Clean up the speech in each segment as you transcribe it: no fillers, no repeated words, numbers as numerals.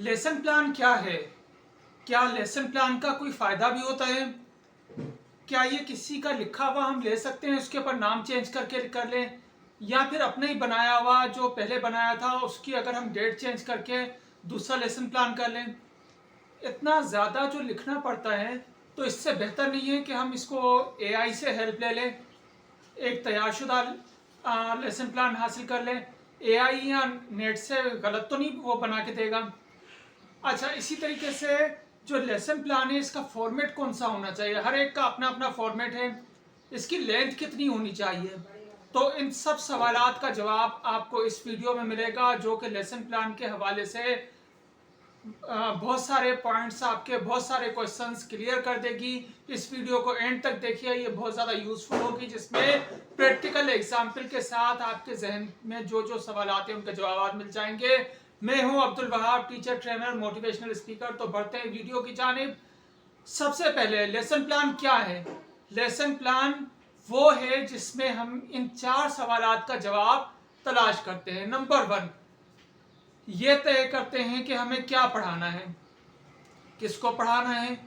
Lesson plan क्या है? क्या लेसन प्लान का कोई फ़ायदा भी होता है? क्या ये किसी का लिखा हुआ हम ले सकते हैं, उसके ऊपर नाम चेंज करके कर लें, या फिर अपने ही बनाया हुआ जो पहले बनाया था उसकी अगर हम डेट चेंज करके दूसरा लेसन प्लान कर लें? इतना ज़्यादा जो लिखना पड़ता है, तो इससे बेहतर नहीं है कि हम इसको एआई से हेल्प ले लें, एक तैयारशुदा लेसन प्लान हासिल कर लें। एआई या नेट से गलत तो नहीं वो बना के देगा? अच्छा, इसी तरीके से जो लेसन प्लान है इसका फॉर्मेट कौन सा होना चाहिए? हर एक का अपना अपना फॉर्मेट है। इसकी लेंथ कितनी होनी चाहिए? तो इन सब सवालात का जवाब आपको इस वीडियो में मिलेगा, जो कि लेसन प्लान के हवाले से बहुत सारे पॉइंट्स, आपके बहुत सारे क्वेश्चंस क्लियर कर देगी। इस वीडियो को एंड तक देखिए, ये बहुत ज़्यादा यूजफुल होगी, जिसमें प्रैक्टिकल एग्जाम्पल के साथ आपके जहन में जो जो सवाल आते हैं उनके जवाब मिल जाएंगे। मैं हूं Abdul Wahab, teacher, trainer, motivational speaker. तो बढ़ते हैं वीडियो की जानिब। सबसे पहले लेसन प्लान क्या है? लेसन प्लान वो है जिसमें हम इन 4 सवालात का जवाब तलाश करते हैं। नंबर 1, ये तय करते हैं कि हमें क्या पढ़ाना है, किसको पढ़ाना है,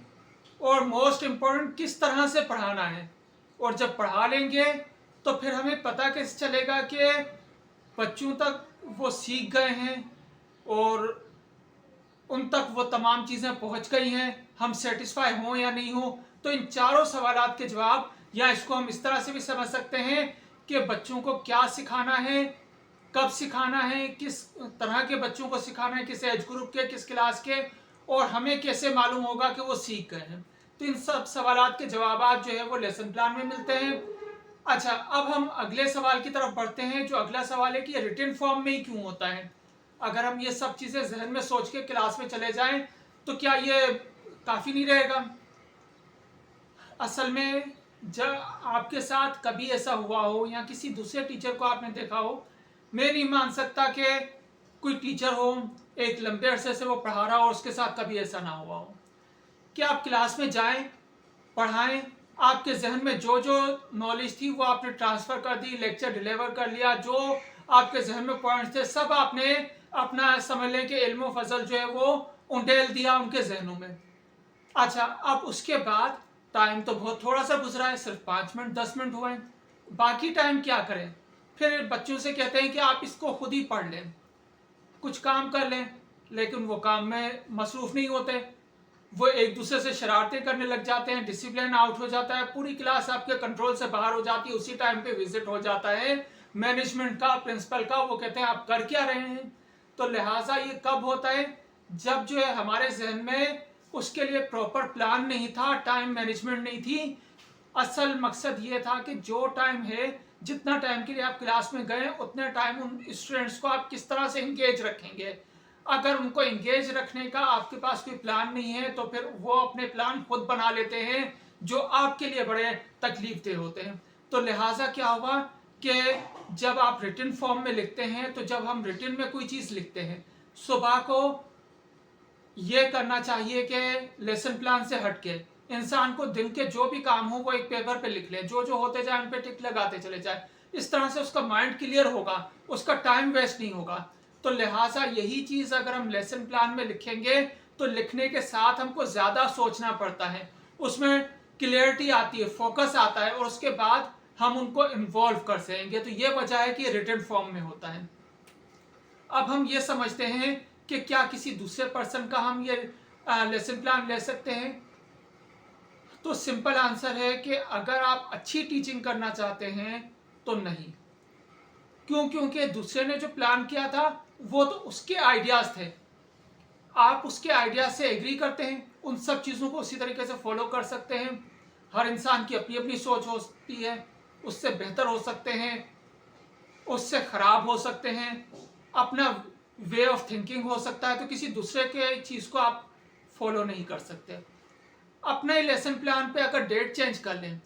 और मोस्ट इम्पोर्टेंट किस तरह से पढ़ाना है। और जब पढ़ा लेंगे तो फिर हमें पता कैसे चलेगा कि बच्चों तक वो सीख गए हैं और उन तक वो तमाम चीज़ें पहुंच गई हैं, हम सेटिस्फाई हों या नहीं हो। तो इन चारों सवालात के जवाब, या इसको हम इस तरह से भी समझ सकते हैं कि बच्चों को क्या सिखाना है, कब सिखाना है, किस तरह के बच्चों को सिखाना है, किस एज ग्रुप के, किस क्लास के, और हमें कैसे मालूम होगा कि वो सीख गए हैं। तो इन सब सवालात के जवाब जो है वो लेसन प्लान में मिलते हैं। अच्छा, अब हम अगले सवाल की तरफ बढ़ते हैं। जो अगला सवाल है कि रिटन फॉर्म में ही क्यों होता है? अगर हम ये सब चीज़ें जहन में सोच के क्लास में चले जाएं तो क्या ये काफ़ी नहीं रहेगा? असल में जब आपके साथ कभी ऐसा हुआ हो या किसी दूसरे टीचर को आपने देखा हो, मैं नहीं मान सकता कि कोई टीचर हो, एक लंबे अरसे से वो पढ़ा रहा हो और उसके साथ कभी ऐसा ना हुआ हो कि आप क्लास में जाएं, पढ़ाएं, आपके जहन में जो जो नॉलेज थी वो आपने ट्रांसफ़र कर दी, लेक्चर डिलीवर कर लिया, जो आपके जहन में पॉइंट्स थे सब आपने अपना समझ लें कि इल्म फजल जो है वो उंडेल दिया उनके जहनों में। अच्छा, अब उसके बाद टाइम तो बहुत थोड़ा सा गुजरा है, सिर्फ 5 मिनट 10 मिनट हुए हैं। बाकी टाइम क्या करें? फिर बच्चों से कहते हैं कि आप इसको खुद ही पढ़ लें, कुछ काम कर लें, लेकिन वो काम में मसरूफ़ नहीं होते। वो एक दूसरे से शरारतें करने लग जाते हैं, डिसिप्लिन आउट हो जाता है, पूरी क्लास आपके कंट्रोल से बाहर हो जाती है। उसी टाइम पे विजिट हो जाता है मैनेजमेंट का, प्रिंसिपल का। वो कहते हैं आप कर क्या रहे हैं? तो लिहाजा ये कब होता है? जब जो है हमारे जहन में उसके लिए प्रॉपर प्लान नहीं था, टाइम मैनेजमेंट नहीं थी। असल मकसद ये था कि जो टाइम है, जितना टाइम के लिए आप क्लास में गए उतने टाइम उन स्टूडेंट्स को आप किस तरह से इंगेज रखेंगे। अगर उनको इंगेज रखने का आपके पास कोई प्लान नहीं है तो फिर वो अपने प्लान खुद बना लेते हैं, जो आपके लिए बड़े तकलीफ दे होते हैं। तो लिहाजा क्या हुआ कि जब आप रिटन फॉर्म में लिखते हैं, तो जब हम रिटन में कोई चीज़ लिखते हैं, सुबह को ये करना चाहिए कि लेसन प्लान से हटके इंसान को दिन के जो भी काम हो वो एक पेपर पे लिख ले, जो जो होते जाए उन पे टिक लगाते चले जाए। इस तरह से उसका माइंड क्लियर होगा, उसका टाइम वेस्ट नहीं होगा। तो लिहाजा यही चीज़ अगर हम लेसन प्लान में लिखेंगे तो लिखने के साथ हमको ज़्यादा सोचना पड़ता है, उसमें क्लियरिटी आती है, फोकस आता है, और उसके बाद हम उनको इन्वॉल्व कर सकेंगे। तो ये वजह है कि रिटन फॉर्म में होता है। अब हम ये समझते हैं कि क्या किसी दूसरे पर्सन का हम ये लेसन प्लान ले सकते हैं? तो सिंपल आंसर है कि अगर आप अच्छी टीचिंग करना चाहते हैं तो नहीं। क्यों? क्योंकि दूसरे ने जो प्लान किया था वो तो उसके आइडियाज़ थे, आप उसके आइडिया से एग्री करते हैं, उन सब चीज़ों को उसी तरीके से फॉलो कर सकते हैं। हर इंसान की अपनी अपनी सोच होती है, उससे बेहतर हो सकते हैं, उससे ख़राब हो सकते हैं, अपना वे ऑफ थिंकिंग हो सकता है। तो किसी दूसरे के चीज़ को आप फॉलो नहीं कर सकते। अपने लेसन प्लान पे अगर डेट चेंज कर लें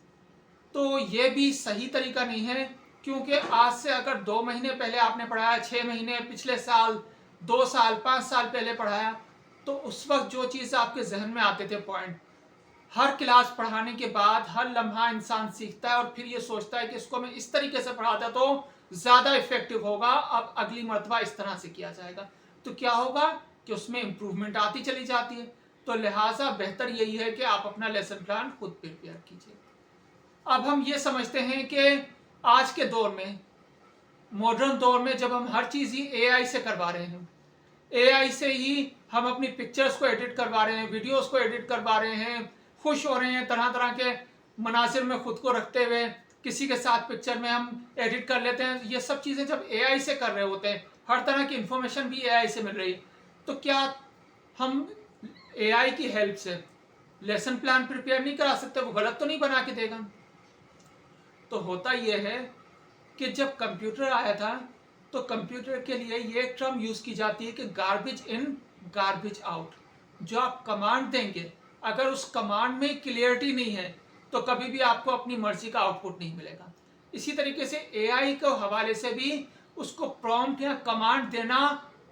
तो ये भी सही तरीका नहीं है, क्योंकि आज से अगर 2 महीने पहले आपने पढ़ाया, 6 महीने पिछले साल, 2 साल 5 साल पहले पढ़ाया, तो उस वक्त जो चीज़ आपके जहन में आते थे पॉइंट, हर क्लास पढ़ाने के बाद हर लम्हा इंसान सीखता है और फिर ये सोचता है कि इसको मैं इस तरीके से पढ़ाता तो ज़्यादा इफेक्टिव होगा, अब अगली मरतबा इस तरह से किया जाएगा। तो क्या होगा कि उसमें इम्प्रूवमेंट आती चली जाती है। तो लिहाजा बेहतर यही है कि आप अपना लेसन प्लान खुद प्रिपेयर कीजिए। अब हम ये समझते हैं कि आज के दौर में, मॉडर्न दौर में, जब हम हर चीज़ ही एआई से करवा रहे हैं, एआई से ही हम अपनी पिक्चर्स को एडिट करवा रहे हैं, वीडियोस को एडिट करवा रहे हैं, खुश हो रहे हैं, तरह तरह के मनासिर में खुद को रखते हुए किसी के साथ पिक्चर में हम एडिट कर लेते हैं। ये सब चीज़ें जब एआई से कर रहे होते हैं, हर तरह की इंफॉर्मेशन भी एआई से मिल रही है, तो क्या हम एआई की हेल्प से लेसन प्लान प्रिपेयर नहीं करा सकते? वो गलत तो नहीं बना के देगा? तो होता यह है कि जब कंप्यूटर आया था तो कंप्यूटर के लिए ये टर्म यूज़ की जाती है कि गार्बेज इन गार्बेज आउट। जो आप कमांड देंगे, अगर उस कमांड में क्लियरिटी नहीं है तो कभी भी आपको अपनी मर्जी का आउटपुट नहीं मिलेगा। इसी तरीके से एआई के हवाले से भी उसको प्रॉम्प्ट या कमांड देना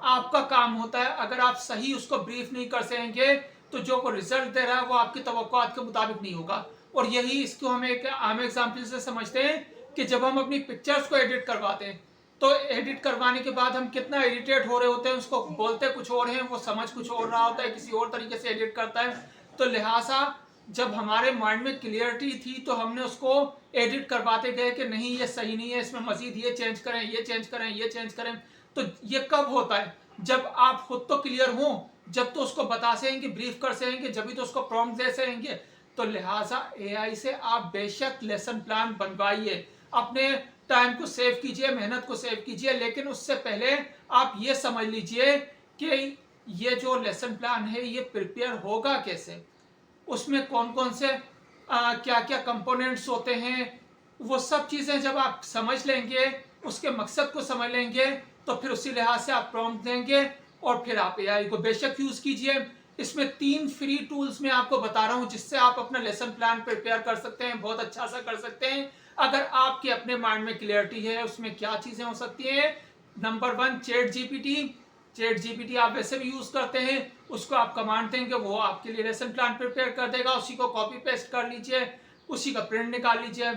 आपका काम होता है। अगर आप सही उसको ब्रीफ नहीं कर सकेंगे तो जो वो रिजल्ट दे रहा है वो आपकी तवक्कुआत के मुताबिक नहीं होगा। और यही इसको हम एक आम एग्जाम्पल से समझते हैं कि जब हम अपनी पिक्चर्स को एडिट करवाते हैं तो एडिट करवाने के बाद हम कितना इरिटेट हो रहे होते हैं, उसको बोलते कुछ और हैं, वो समझ कुछ और रहा होता है, किसी और तरीके से एडिट करता है। तो लिहाजा जब हमारे माइंड में क्लियरिटी थी तो हमने उसको एडिट करवाते गए कि नहीं ये सही नहीं है, इसमें मजीद ये चेंज करें, ये चेंज करें, ये चेंज करें। तो ये कब होता है? जब आप खुद तो क्लियर हो, जब तो उसको बता सकेंगे, ब्रीफ कर सकेंगे, जब भी तो उसको प्रॉम्प्ट दे सकेंगे। तो लिहाजा एआई से आप बेशक लेसन प्लान बनवाइए, अपने टाइम को सेव कीजिए, मेहनत को सेव कीजिए, लेकिन उससे पहले आप ये समझ लीजिए कि ये जो लेसन प्लान है ये प्रिपेयर होगा कैसे, उसमें कौन कौन से क्या क्या कंपोनेंट्स होते हैं। वो सब चीज़ें जब आप समझ लेंगे, उसके मकसद को समझ लेंगे, तो फिर उसी लिहाज से आप प्रॉम्प्ट देंगे और फिर आप एआई को बेशक यूज़ कीजिए। इसमें 3 फ्री टूल्स मैं आपको बता रहा हूँ जिससे आप अपना लेसन प्लान प्रिपेयर कर सकते हैं, बहुत अच्छा सा कर सकते हैं। अगर आपके अपने माइंड में क्लियरिटी है उसमें क्या चीज़ें हो सकती हैं। Number 1, chat GPT. Chat GPT आप वैसे भी यूज़ करते हैं, उसको आप कमांड देंगे, वो आपके लिए लेसन प्लान प्रिपेयर कर देगा। उसी को कॉपी पेस्ट कर लीजिए, उसी का प्रिंट निकाल लीजिए।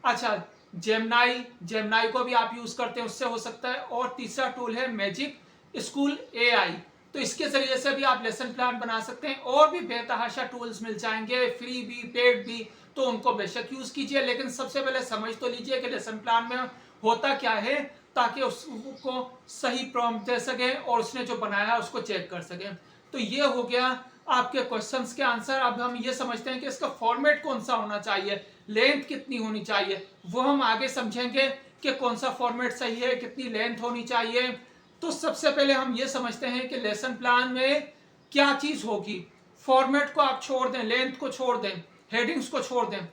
अच्छा, जेमनाई को भी आप यूज़ करते हैं, उससे हो सकता है। और तीसरा टूल है मैजिक स्कूल एआई, तो इसके ज़रिए से भी आप लेसन प्लान बना सकते हैं। और भी बेतहाशा टूल्स मिल जाएंगे, फ्री भी पेड भी, तो उनको बेशक यूज़ कीजिए। लेकिन सबसे पहले समझ तो लीजिए कि लेसन प्लान में होता क्या है, ताकि उसको सही प्रॉम्प्ट दे सकें और उसने जो बनाया है उसको चेक कर सकें। तो ये हो गया आपके क्वेश्चंस के आंसर। अब हम ये समझते हैं कि इसका फॉर्मेट कौन सा होना चाहिए, लेंथ कितनी होनी चाहिए, वो हम आगे समझेंगे कि कौन सा फॉर्मेट सही है, कितनी लेंथ होनी चाहिए। तो सबसे पहले हम ये समझते हैं कि लेसन प्लान में क्या चीज़ होगी। फॉर्मेट को आप छोड़ दें, लेंथ को छोड़ दें, हेडिंग्स को छोड़ दें।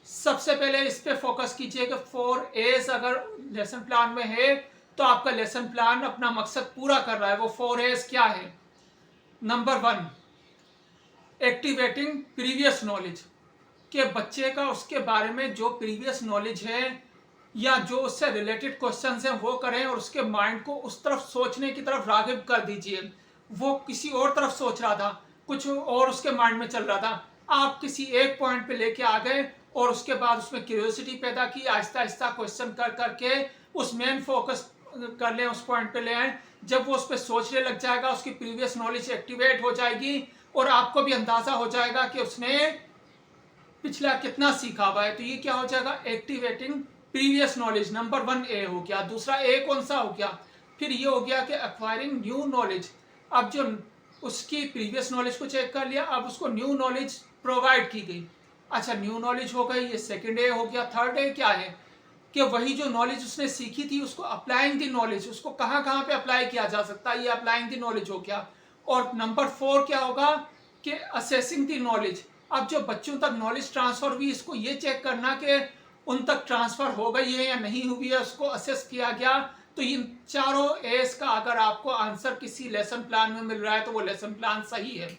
सबसे पहले इस पे फोकस कीजिए कि 4 A's अगर लेसन प्लान में है तो आपका लेसन प्लान अपना मकसद पूरा कर रहा है। वो 4 A's क्या है? नंबर 1, एक्टिवेटिंग प्रीवियस नॉलेज, के बच्चे का उसके बारे में जो प्रीवियस नॉलेज है या जो उससे रिलेटेड क्वेश्चंस हैं वो करें और उसके माइंड को उस तरफ सोचने की तरफ रागिब कर दीजिए। वो किसी और तरफ सोच रहा था, कुछ और उसके माइंड में चल रहा था, आप किसी एक पॉइंट पे लेके आ गए और उसके बाद उसमें क्यूरियोसिटी पैदा की, आहिस्ता आहिस्ता क्वेश्चन कर करके उस मेन फोकस कर लें, उस पॉइंट पे ले आए। जब वो उस पर सोचने लग जाएगा, उसकी प्रीवियस नॉलेज एक्टिवेट हो जाएगी और आपको भी अंदाजा हो जाएगा कि उसने पिछला कितना सीखा हुआ है। तो ये क्या हो जाएगा? Activating previous knowledge. नंबर 1 ए हो गया। दूसरा ए कौन सा हो गया? फिर ये हो गया कि एक्वायरिंग न्यू नॉलेज। अब जो उसकी प्रीवियस नॉलेज को चेक कर लिया, अब उसको न्यू नॉलेज प्रोवाइड की गई। अच्छा, न्यू नॉलेज हो गई, ये सेकंड ए हो गया। थर्ड ए क्या है कि वही जो नॉलेज उसने सीखी थी उसको अप्लाइंग द नॉलेज, उसको कहाँ कहाँ पे अप्लाई किया जा सकता है, ये अप्लाइंग द नॉलेज हो गया। और नंबर 4 क्या होगा कि असेसिंग द नॉलेज। अब जो बच्चों तक नॉलेज ट्रांसफर हुई, इसको ये चेक करना कि उन तक ट्रांसफर हो गई है या नहीं हुई है, उसको असेस किया गया। तो इन चारों एस का अगर आपको आंसर किसी लेसन प्लान में मिल रहा है तो वो लेसन प्लान सही है।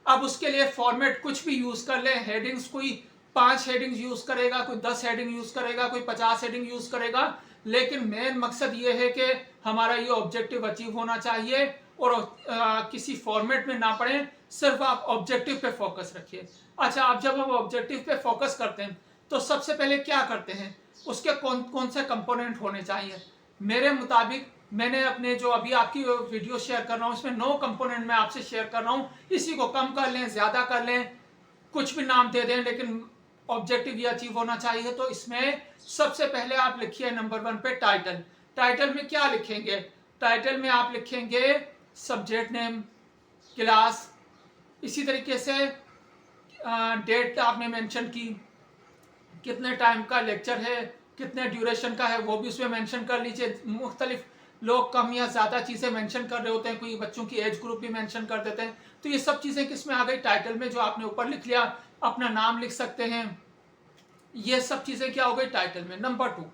अब उसके लिए फॉर्मेट कुछ भी यूज कर ले, हेडिंग्स कोई 5 हेडिंग्स यूज करेगा, कोई 10 हेडिंग यूज करेगा, कोई 50 हेडिंग यूज करेगा, लेकिन मेन मकसद ये है कि हमारा ये ऑब्जेक्टिव अचीव होना चाहिए और किसी फॉर्मेट में ना पड़े, सिर्फ आप ऑब्जेक्टिव पे फोकस रखिए। अच्छा, अब जब हम ऑब्जेक्टिव पे फोकस करते हैं तो सबसे पहले क्या करते हैं, उसके कौन कौन से कंपोनेंट होने चाहिए। मेरे मुताबिक मैंने अपने जो अभी आपकी वीडियो शेयर कर रहा हूँ इसमें 9 कंपोनेंट मैं आपसे शेयर कर रहा हूँ। इसी को कम कर लें, ज़्यादा कर लें, कुछ भी नाम दे दें, लेकिन ऑब्जेक्टिव ये अचीव होना चाहिए। तो इसमें सबसे पहले आप लिखिए नंबर 1 पे टाइटल। टाइटल में क्या लिखेंगे? टाइटल में आप लिखेंगे सब्जेक्ट नेम, क्लास, इसी तरीके से डेट आपने मेंशन की, कितने टाइम का लेक्चर है, कितने ड्यूरेशन का है वो भी उसमें मेंशन कर लीजिए। मुख्तलिफ लोग कम या ज़्यादा चीज़ें मेंशन कर रहे होते हैं, कोई बच्चों की एज ग्रुप भी मेंशन कर देते हैं। तो ये सब चीज़ें किस में आ गई? टाइटल में। जो आपने ऊपर लिख लिया, अपना नाम लिख सकते हैं, ये सब चीज़ें क्या हो गई? टाइटल में। नंबर 2,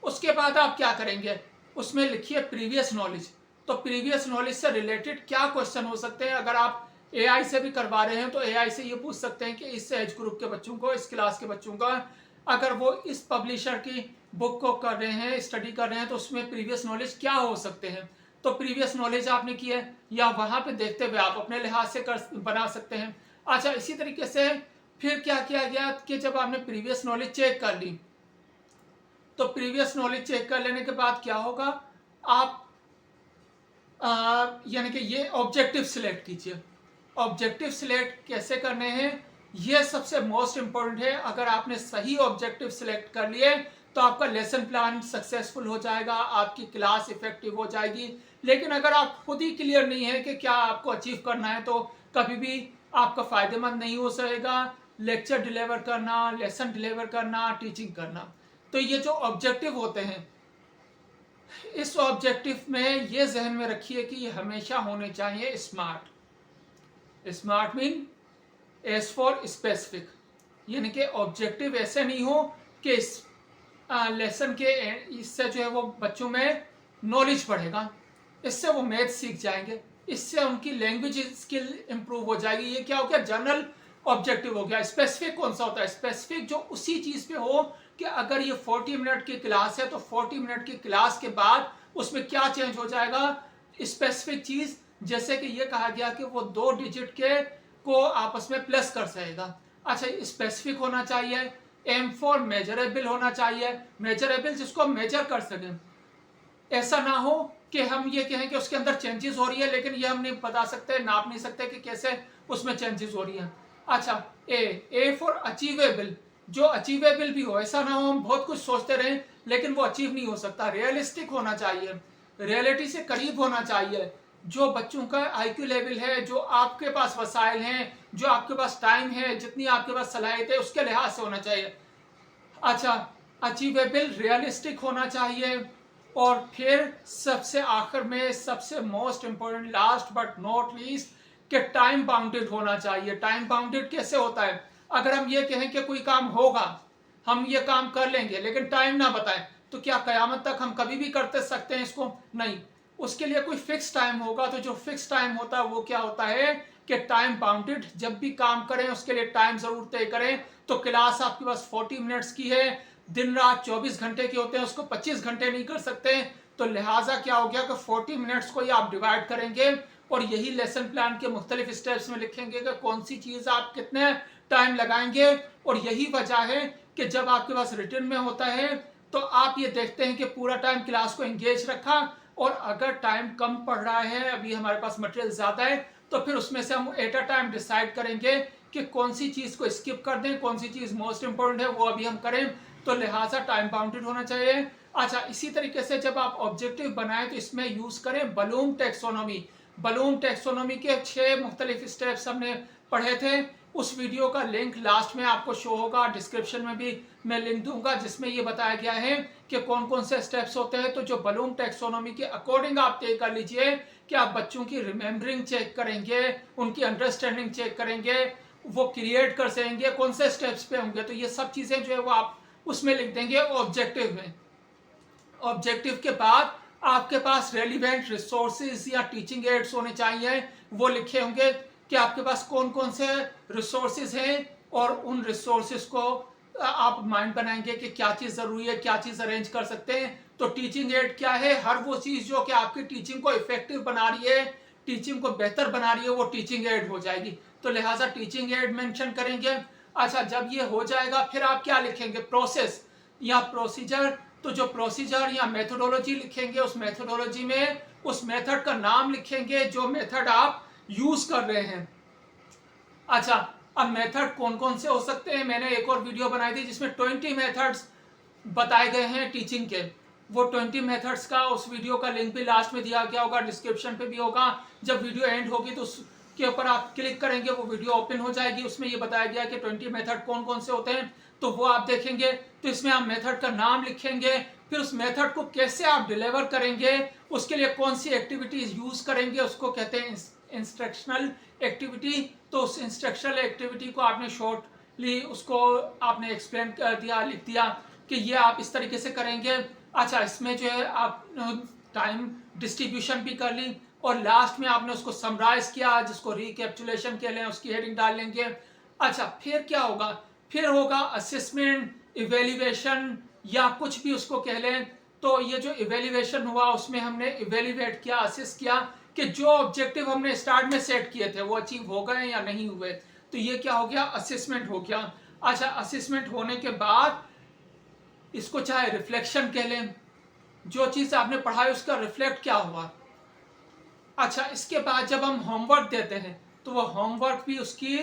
उसके बाद आप क्या करेंगे? उसमें लिखिए प्रीवियस नॉलेज। तो प्रीवियस नॉलेज से रिलेटेड क्या क्वेश्चन हो सकते हैं? अगर आप एआई से भी करवा रहे हैं तो एआई से ये पूछ सकते हैं कि इस एज ग्रुप के बच्चों को, इस क्लास के बच्चों का, अगर वो इस पब्लिशर की बुक को कर रहे हैं, स्टडी कर रहे हैं, तो उसमें प्रीवियस नॉलेज क्या हो सकते हैं? तो प्रीवियस नॉलेज आपने की है, या वहां पे देखते हुए आप अपने लिहाज से बना सकते हैं। अच्छा, इसी तरीके से फिर क्या किया गया कि जब आपने प्रीवियस नॉलेज चेक कर ली, तो प्रीवियस नॉलेज चेक कर लेने के बाद क्या होगा? आप यानी कि ये ऑब्जेक्टिव सिलेक्ट कीजिए। ऑब्जेक्टिव सिलेक्ट कैसे करने हैं, ये सबसे मोस्ट इंपॉर्टेंट है। अगर आपने सही ऑब्जेक्टिव सिलेक्ट कर लिए तो आपका लेसन प्लान सक्सेसफुल हो जाएगा, आपकी क्लास इफेक्टिव हो जाएगी। लेकिन अगर आप खुद ही क्लियर नहीं है कि क्या आपको अचीव करना है, तो कभी भी आपका फायदेमंद नहीं हो सकेगा लेक्चर डिलीवर करना, लेसन डिलीवर करना, टीचिंग करना। तो ये जो ऑब्जेक्टिव होते हैं, इस ऑब्जेक्टिव में ये जहन में रखिए कि ये हमेशा होने चाहिए smart. Smart mean as for specific, यानी कि ऑब्जेक्टिव ऐसे नहीं हो कि इस लेसन के इससे जो है वो बच्चों में नॉलेज बढ़ेगा, इससे वो मैथ सीख जाएंगे, इससे उनकी लैंग्वेज स्किल इंप्रूव हो जाएगी। ये क्या हो गया? जनरल ऑब्जेक्टिव हो गया। स्पेसिफिक कौन सा होता है? स्पेसिफिक जो उसी चीज पे हो कि अगर ये 40 मिनट की क्लास है तो 40 मिनट की क्लास के बाद उसमें क्या चेंज हो जाएगा? स्पेसिफिक चीज, जैसे कि ये कहा गया कि वो 2 डिजिट के को आपस में प्लस कर सकेगा। अच्छा, स्पेसिफिक होना चाहिए। एम फॉर मेजरेबल होना चाहिए। मेजरेबल जिसको हम मेजर कर सकें, ऐसा ना हो कि हम ये कहें कि उसके अंदर चेंजेस हो रही है लेकिन ये हम नहीं बता सकते, नाप नहीं सकते कि कैसे उसमें चेंजेस हो रही हैं। अच्छा, ए फॉर अचीवेबल, जो अचीवेबल भी हो, ऐसा ना हो हम बहुत कुछ सोचते रहें लेकिन वो अचीव नहीं हो सकता। रियलिस्टिक होना चाहिए, रियलिटी से करीब होना चाहिए। जो बच्चों का आईक्यू लेवल है, जो आपके पास वसाइल हैं, जो आपके पास टाइम है, जितनी आपके पास सलाहियत है, उसके लिहाज से होना चाहिए। अच्छा, अचीवेबल, रियलिस्टिक होना चाहिए। और फिर सबसे आखिर में सबसे most important, last but not least, कि टाइम बाउंडेड होना चाहिए। टाइम बाउंडेड कैसे होता है? अगर हम ये कहें कि कोई काम होगा, हम ये काम कर लेंगे, लेकिन टाइम ना बताएं, तो क्या कयामत तक हम कभी भी करते सकते हैं इसको? नहीं। उसके लिए कोई फिक्स टाइम होगा। तो जो फिक्स टाइम होता है वो क्या होता है कि टाइम बाउंडेड। जब भी काम करें उसके लिए टाइम जरूर तय करें। तो क्लास आपके पास 40 मिनट्स की है, दिन रात 24 घंटे के होते हैं, उसको 25 घंटे नहीं कर सकते। तो लिहाजा क्या हो गया कि 40 मिनट्स को ही आप डिवाइड करेंगे और यही लेसन प्लान के मुख्तलिफ स्टेप्स में लिखेंगे कि कौन सी चीज आप कितने टाइम लगाएंगे। और यही वजह है कि जब आपके पास रिटर्न में होता है तो आप ये देखते हैं कि पूरा टाइम क्लास को एंगेज रखा, और अगर टाइम कम पड़ रहा है, अभी हमारे पास मटेरियल ज्यादा है, तो फिर उसमें से हम एट अ टाइम डिसाइड करेंगे कि कौन सी चीज को स्किप कर दें, कौन सी चीज मोस्ट इंपोर्टेंट है वो अभी हम करें। तो लिहाजा टाइम बाउंडेड होना चाहिए। अच्छा, इसी तरीके से जब आप ऑब्जेक्टिव बनाएं तो इसमें यूज करें बलूम टेक्सोनोमी। बलूम टेक्सोनोमी के 6 मुख्तलिफ स्टेप्स हमने पढ़े थे। उस वीडियो का लिंक लास्ट में आपको शो होगा, डिस्क्रिप्शन में भी मैं लिंक दूंगा, जिसमें ये बताया गया है कि कौन कौन से स्टेप्स होते हैं। तो जो बलूम टेक्सोनोमी के अकॉर्डिंग आप तय कर लीजिए कि आप बच्चों की रिमेम्बरिंग चेक करेंगे, उनकी अंडरस्टैंडिंग चेक करेंगे, वो क्रिएट कर सकेंगे, कौन से स्टेप्स पे होंगे। तो ये सब चीजें जो है वो आप उसमें लिख देंगे ऑब्जेक्टिव में। ऑब्जेक्टिव के बाद आपके पास रेलिवेंट रिसोर्सेज या टीचिंग एड्स होने चाहिए, वो लिखे होंगे कि आपके पास कौन कौन से रिसोर्सेज हैं, और उन रिसोर्सेज को आप माइंड बनाएंगे कि क्या चीज जरूरी है, क्या चीज अरेंज कर सकते हैं। तो टीचिंग एड क्या है? हर वो चीज जो कि आपकी टीचिंग को इफेक्टिव बना रही है, टीचिंग को बेहतर बना रही है, वो टीचिंग एड हो जाएगी। तो लिहाजा टीचिंग एड मेंशन करेंगे। अच्छा, जब ये हो जाएगा फिर आप क्या लिखेंगे? प्रोसेस या प्रोसीजर तो जो प्रोसीजर या मेथोडोलॉजी लिखेंगे उस मेथोडोलॉजी में उस मेथड का नाम लिखेंगे जो मेथड आप यूज कर रहे हैं। अच्छा, अब मेथड कौन कौन से हो सकते हैं, मैंने एक और वीडियो बनाई थी जिसमें 20 मेथड्स बताए गए हैं टीचिंग के। वो 20 मेथड्स का उस वीडियो का लिंक भी लास्ट में दिया गया होगा, डिस्क्रिप्शन पे भी होगा। जब वीडियो एंड होगी तो उसके ऊपर आप क्लिक करेंगे, वो वीडियो ओपन हो जाएगी। उसमें ये बताया गया कि 20 मेथड कौन कौन से होते हैं, तो वो आप देखेंगे। तो इसमें आप मेथड का नाम लिखेंगे, फिर उस मेथड को कैसे आप डिलीवर करेंगे, उसके लिए कौन सी एक्टिविटीज यूज करेंगे, उसको कहते हैं इंस्ट्रक्शनल एक्टिविटी। तो उस इंस्ट्रक्शनल एक्टिविटी को आपने शॉर्टली उसको आपने एक्सप्लेन कर दिया, लिख दिया कि ये आप इस तरीके से करेंगे। अच्छा, इसमें जो है आप टाइम डिस्ट्रीब्यूशन भी कर ली और लास्ट में आपने उसको समराइज किया, जिसको रिकैप्चुलेशन कह लें, उसकी हेडिंग डाल लेंगे। अच्छा, फिर क्या होगा, फिर होगा असेसमेंट, इवेल्युएशन या कुछ भी उसको कह लें। तो ये जो इवेल्युएशन हुआ उसमें हमने इवेल्युएट किया, असेस किया कि जो ऑब्जेक्टिव हमने स्टार्ट में सेट किए थे वो अचीव हो गए या नहीं हुए। तो ये क्या हो गया, असेसमेंट हो गया। अच्छा, असेसमेंट होने के बाद इसको चाहे रिफ्लेक्शन कह लें, जो चीज आपने पढ़ा है उसका रिफ्लेक्ट क्या हुआ। अच्छा, इसके बाद जब हम होमवर्क देते हैं तो वो होमवर्क भी उसकी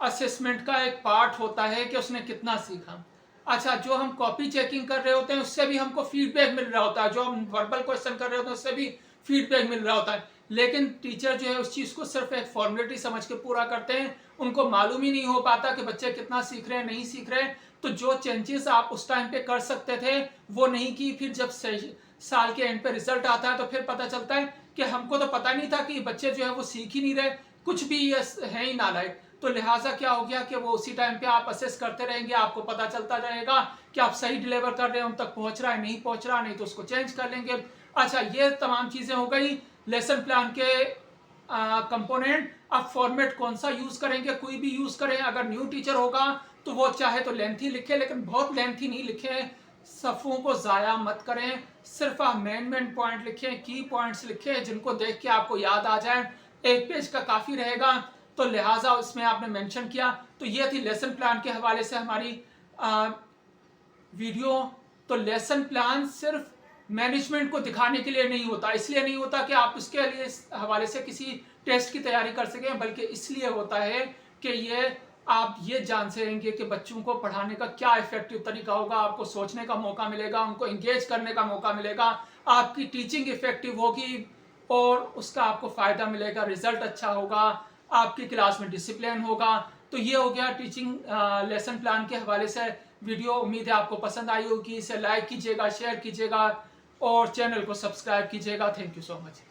असेसमेंट का एक पार्ट होता है कि उसने कितना सीखा। अच्छा, जो हम कॉपी चेकिंग कर रहे होते हैं उससे भी हमको फीडबैक मिल रहा होता है, जो हम वर्बल क्वेश्चन कर रहे होते हैं उससे भी फीडबैक मिल रहा होता है। लेकिन टीचर जो है उस चीज को सिर्फ एक फॉर्मेलिटी समझ के पूरा करते हैं, उनको मालूम ही नहीं हो पाता कि बच्चे कितना सीख रहे हैं, नहीं सीख रहे हैं। तो जो चेंजेस आप उस टाइम पे कर सकते थे वो नहीं की। फिर जब साल के एंड पे रिजल्ट आता है तो फिर पता चलता है कि हमको तो पता नहीं था कि बच्चे जो है वो सीख ही नहीं रहे, कुछ भी ये है ही नालायक। तो लिहाजा क्या हो गया कि वो उसी टाइम पे आप असेस करते रहेंगे, आपको पता चलता रहेगा कि आप सही डिलीवर कर रहे हैं, उन तक पहुंच रहा है, नहीं पहुंच रहा, नहीं तो उसको चेंज कर लेंगे। अच्छा, ये तमाम चीजें हो गई लेसन प्लान के कंपोनेंट। अब फॉर्मेट कौन सा यूज करेंगे, कोई भी यूज करें। अगर न्यू टीचर होगा तो वो चाहे तो लेंथी लिखे, लेकिन बहुत लेंथी नहीं लिखे, सफ़ों को ज़ाया मत करें। सिर्फ आप मेन पॉइंट लिखें, की पॉइंट्स लिखें जिनको देख के आपको याद आ जाए। एक पेज का काफ़ी रहेगा, तो लिहाजा उसमें आपने मेंशन किया। तो ये थी लेसन प्लान के हवाले से हमारी वीडियो। तो लेसन प्लान सिर्फ मैनेजमेंट को दिखाने के लिए नहीं होता, इसलिए नहीं होता कि आप उसके लिए हवाले से किसी टेस्ट की तैयारी कर सकें, बल्कि इसलिए होता है कि ये आप ये जान सकेंगे कि बच्चों को पढ़ाने का क्या इफेक्टिव तरीका होगा, आपको सोचने का मौका मिलेगा, उनको इंगेज करने का मौका मिलेगा, आपकी टीचिंग इफेक्टिव होगी और उसका आपको फ़ायदा मिलेगा, रिजल्ट अच्छा होगा, आपकी क्लास में डिसिप्लिन होगा। तो ये हो गया टीचिंग लेसन प्लान के हवाले से वीडियो। उम्मीद है आपको पसंद आई होगी। इसे लाइक कीजिएगा, शेयर कीजिएगा और चैनल को सब्सक्राइब कीजिएगा। Thank you so much.